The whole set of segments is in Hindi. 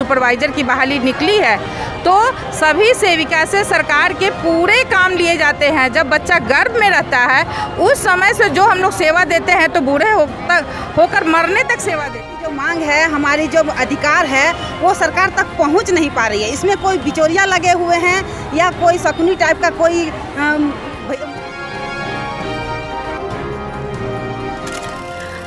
सुपरवाइजर की बहाली निकली है तो सभी सेविका से सरकार के पूरे काम लिए जाते हैं। जब बच्चा गर्भ में रहता है उस समय से जो हम लोग सेवा देते हैं तो बूढ़े होकर मरने तक सेवा देते हैं। जो मांग है, हमारी जो अधिकार है वो सरकार तक पहुंच नहीं पा रही है। इसमें कोई बिचौलिया लगे हुए हैं या कोई शकुनी टाइप का कोई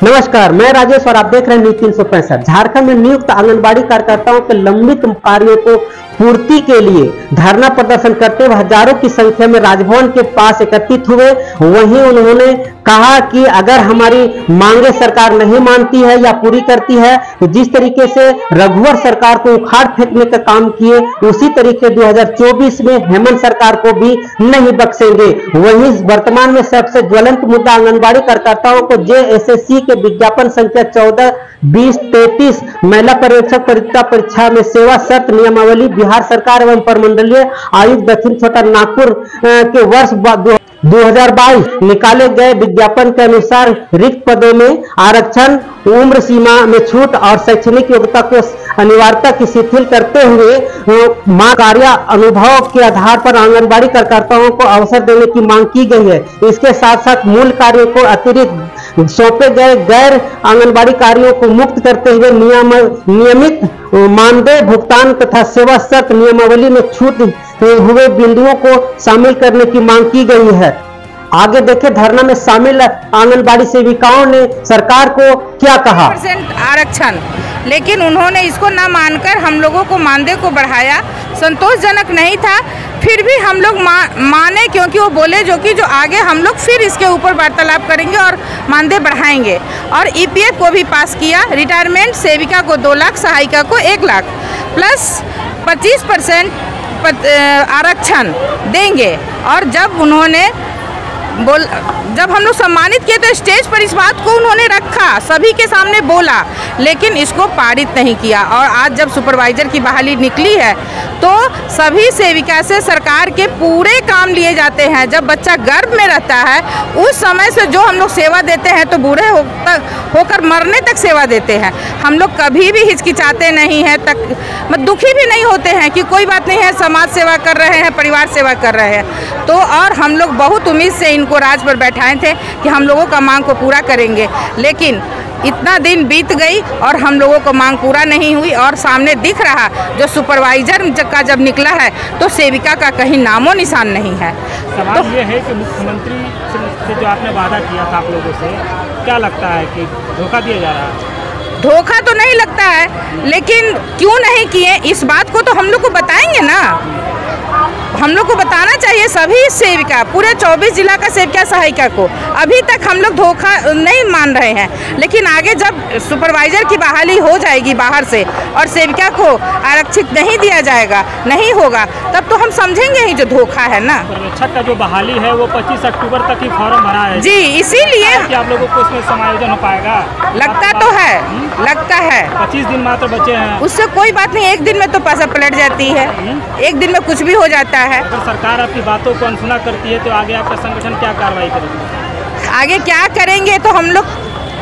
नमस्कार, मैं राजेश और आप देख रहे हैं न्यूज़ 365। झारखंड में नियुक्त आंगनबाड़ी कार्यकर्ताओं के लंबित कार्यों को पूर्ति के लिए धरना प्रदर्शन करते हुए हजारों की संख्या में राजभवन के पास एकत्रित हुए। वहीं उन्होंने कहा कि अगर हमारी मांगे सरकार नहीं मानती है या पूरी करती है तो जिस तरीके से रघुवर सरकार को उखाड़ फेंकने का काम किए उसी तरीके 2024 में हेमंत सरकार को भी नहीं बख्शेंगे। वहीं वर्तमान में सबसे ज्वलंत मुद्दा आंगनबाड़ी कार्यकर्ताओं को JSSC के विज्ञापन संख्या 14-20-33 महिला पर्यवेक्षक परीक्षा में सेवा शर्त नियमावली बिहार सरकार एवं प्रमंडलीय आयुक्त दक्षिण छोटा नागपुर के वर्ष 2022 निकाले गए विज्ञापन के अनुसार रिक्त पदों में आरक्षण, उम्र सीमा में छूट और शैक्षणिक योग्यता को अनिवार्यता की शिथिल करते हुए मां कार्य अनुभव के आधार पर आंगनबाड़ी कार्यकर्ताओं को अवसर देने की मांग की गई है। इसके साथ साथ मूल कार्यों को अतिरिक्त सौंपे गए गैर आंगनबाड़ी कार्यों को मुक्त करते हुए नियमित मानदेय भुगतान तथा सेवा शर्त नियमावली में छूट हुए बिंदुओं को शामिल करने की मांग की गई है। आगे देखें धरना में शामिल आंगनबाड़ी सेविकाओं ने सरकार को क्या कहा। आरक्षण, लेकिन उन्होंने इसको ना मानकर हम लोगों को मानदेय को बढ़ाया। संतोषजनक नहीं था, फिर भी हम लोग माने क्योंकि वो बोले जो आगे हम लोग फिर इसके ऊपर वार्तालाप करेंगे और मानदेय बढ़ाएंगे। और EPF को भी पास किया। रिटायरमेंट सेविका को 2 लाख, सहायिका को 1 लाख प्लस 25% आरक्षण देंगे। और जब हम लोग सम्मानित किए तो स्टेज पर इस बात को उन्होंने रखा, सभी के सामने बोला, लेकिन इसको पारित नहीं किया। और आज जब सुपरवाइजर की बहाली निकली है तो सभी सेविका से सरकार के पूरे काम लिए जाते हैं। जब बच्चा गर्भ में रहता है उस समय से जो हम लोग सेवा देते हैं तो बूढ़े होकर मरने तक सेवा देते हैं। हम लोग कभी भी हिचकिचाते नहीं हैं, दुखी भी नहीं होते हैं कि कोई बात नहीं है, समाज सेवा कर रहे हैं, परिवार सेवा कर रहे हैं। तो और हम लोग बहुत उम्मीद से इनको राज पर बैठाए थे कि हम लोगों का मांग को पूरा करेंगे, लेकिन इतना दिन बीत गई और हम लोगों को मांग पूरा नहीं हुई। और सामने दिख रहा जो सुपरवाइजर का जब निकला है तो सेविका का कहीं नामो निशान नहीं है। सवाल ये है कि मुख्यमंत्री से जो आपने वादा किया था आप लोगों से, क्या लगता है कि धोखा दिया जा रहा है? धोखा तो नहीं लगता है, लेकिन क्यों नहीं किए इस बात को तो हम लोग को बताएंगे ना। हम लोग को बताना चाहिए सभी सेविका, पूरे 24 जिला का सेविका सहायिका को। अभी तक हम लोग धोखा नहीं मान रहे हैं, लेकिन आगे जब सुपरवाइजर की बहाली हो जाएगी बाहर से और सेविका को आरक्षित नहीं दिया जाएगा, नहीं होगा, तब तो हम समझेंगे ही जो धोखा है ना। पर्यवेक्षक का जो बहाली है वो 25 अक्टूबर तक ही फॉर्म भरा है जी, इसीलिए कि आप लोगों को इसमें समायोजन हो पाएगा। लगता तो है, लगता है 25 दिन मात्र बचे हैं। उससे कोई बात नहीं, एक दिन में तो पैसा पलट जाती है, एक दिन में कुछ भी हो जाता है। अगर सरकार आपकी बातों को अनसुना करती है तो आगे आपका संगठन क्या कार्रवाई करेगा? आगे क्या करेंगे तो हम लोग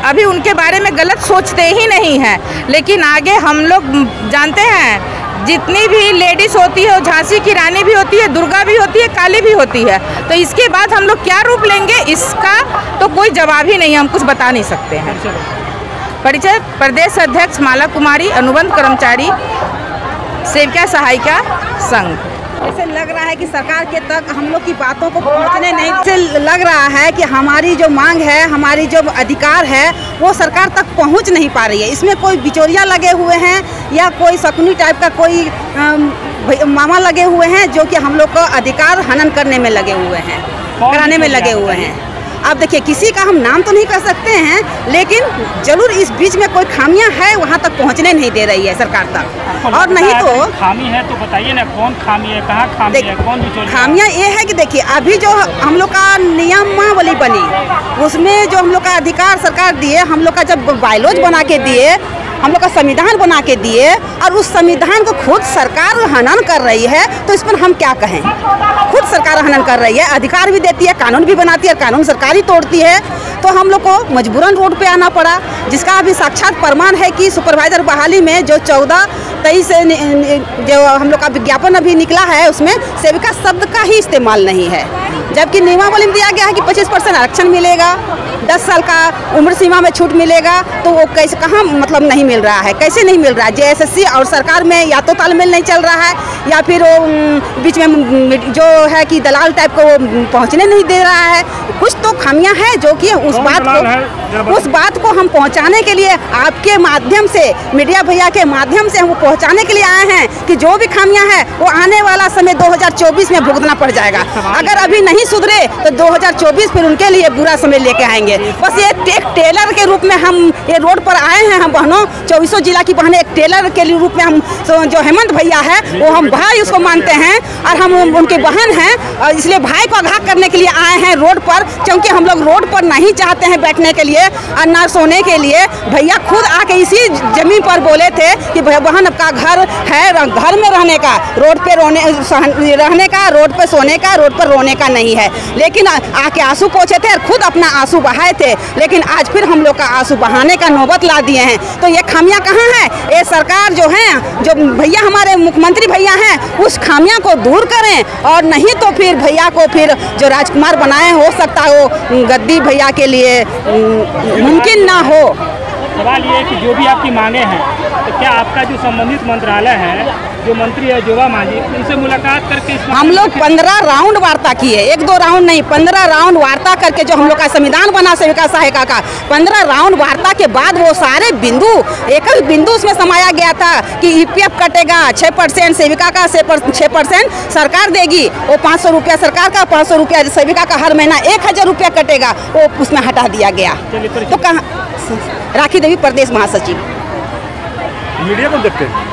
अभी उनके बारे में गलत सोचते ही नहीं हैं, लेकिन आगे हम लोग जानते हैं जितनी भी लेडीज होती है, झांसी की रानी भी होती है, दुर्गा भी होती है, काली भी होती है, तो इसके बाद हम लोग क्या रूप लेंगे इसका तो कोई जवाब ही नहीं, हम कुछ बता नहीं सकते हैं। परिचय प्रदेश अध्यक्ष माला कुमारी, अनुबंध कर्मचारी, सेविका सहायिका संघ। ऐसे लग रहा है कि सरकार के तक हम लोग की बातों को पहुंचने नहीं, ऐसे लग रहा है कि हमारी जो मांग है, हमारी जो अधिकार है वो सरकार तक पहुंच नहीं पा रही है। इसमें कोई बिचौलिया लगे हुए हैं या कोई शकुनी टाइप का कोई मामा लगे हुए हैं जो कि हम लोग का अधिकार हनन करने में लगे हुए हैं, कराने में लगे हुए हैं। अब देखिए, किसी का हम नाम तो नहीं कर सकते हैं, लेकिन जरूर इस बीच में कोई खामियां है, वहां तक पहुंचने नहीं दे रही है सरकार तक। और नहीं तो खामी है तो बताइए ना, कौन खामी है, कहाँ खामी है, कौन बिचौलिया? खामियां ये है कि देखिए, अभी जो हम लोग का नियमावली बनी उसमें जो हम लोग का अधिकार सरकार दिए, हम लोग का जब बायलॉज बना के दिए हम लोग का संविधान बना के दिए और उस संविधान को खुद सरकार हनन कर रही है, तो इस पर हम क्या कहें। खुद सरकार हनन कर रही है, अधिकार भी देती है, कानून भी बनाती है, कानून सरकार ही तोड़ती है। तो हम लोग को मजबूरन रोड पे आना पड़ा, जिसका अभी साक्षात प्रमाण है कि सुपरवाइजर बहाली में जो 14-23 जो हम लोग का विज्ञापन अभी निकला है, उसमें सेविका शब्द का ही इस्तेमाल नहीं है, जबकि नियमावली में दिया गया है कि 25% आरक्षण मिलेगा, 10 साल का उम्र सीमा में छूट मिलेगा। तो वो कैसे, कहाँ मतलब नहीं मिल रहा है, कैसे नहीं मिल रहा है। JSSC और सरकार में या तो तालमेल नहीं चल रहा है, या फिर वो बीच में जो है कि दलाल टाइप को पहुँचने नहीं दे रहा है। कुछ तो खामियां हैं जो कि उस बात को हम पहुंचाने के लिए आपके माध्यम से, मीडिया भैया के माध्यम से हम पहुंचाने के लिए आए हैं कि जो भी खामियां हैं वो आने वाला समय 2024 में भुगतना पड़ जाएगा। अगर अभी नहीं सुधरे तो 2024 फिर उनके लिए बुरा समय लेके आएंगे। बस ये एक टेलर के रूप में हम ये रोड पर आए हैं। हम बहनों 24 जिला की बहनें एक टेलर के रूप में हम जो हेमंत भैया है वो हम भाई उसको मानते हैं और हम उनके बहन हैं, और इसलिए भाई को आगाह करने के लिए आए हैं रोड पर, क्योंकि हम लोग रोड पर नहीं चाहते हैं बैठने के लिए और ना सोने के लिए। भैया खुद आके इसी जमीन पर बोले थे कि बहन आपका घर है, घर में रहने का, रोड पे रहने का, रोड पे सोने का, रोड पर रोने का नहीं है। लेकिन आके आंसू पोंछे थे और खुद अपना आंसू बहाए थे, लेकिन आज फिर हम लोग का आंसू बहाने का नौबत ला दिए हैं। तो ये खामियां कहाँ है? ये सरकार जो है, जो भैया हमारे मुख्यमंत्री भैया हैं, उस खामियां को दूर करें, और नहीं तो फिर भैया को फिर जो राजकुमार बनाए हो सकता है वो गद्दी भैया के लिए मुमकिन ना हो। सवाल ये है कि जो भी आपकी मांगे हैं, तो क्या आपका जो संबंधित मंत्रालय है, जो मंत्री है जोबा मांझी, उनसे मुलाकात करके हम लोग 15 राउंड वार्ता किए, 1-2 राउंड नहीं, 15 राउंड वार्ता करके जो हम लोग का संविधान बना सेविका सहायिका का, 15 राउंड वार्ता के बाद वो सारे बिंदु, एकल बिंदु उसमें समाया गया था कि EPF कटेगा 6%, सेविका का 6% सरकार देगी, वो 500 रुपया सरकार का, 500 रुपया सेविका का, हर महीना 1000 रुपया कटेगा, वो उसमें हटा दिया गया। तो कहाँ? राखी देवी प्रदेश महासचिव। मीडिया को देखते हैं।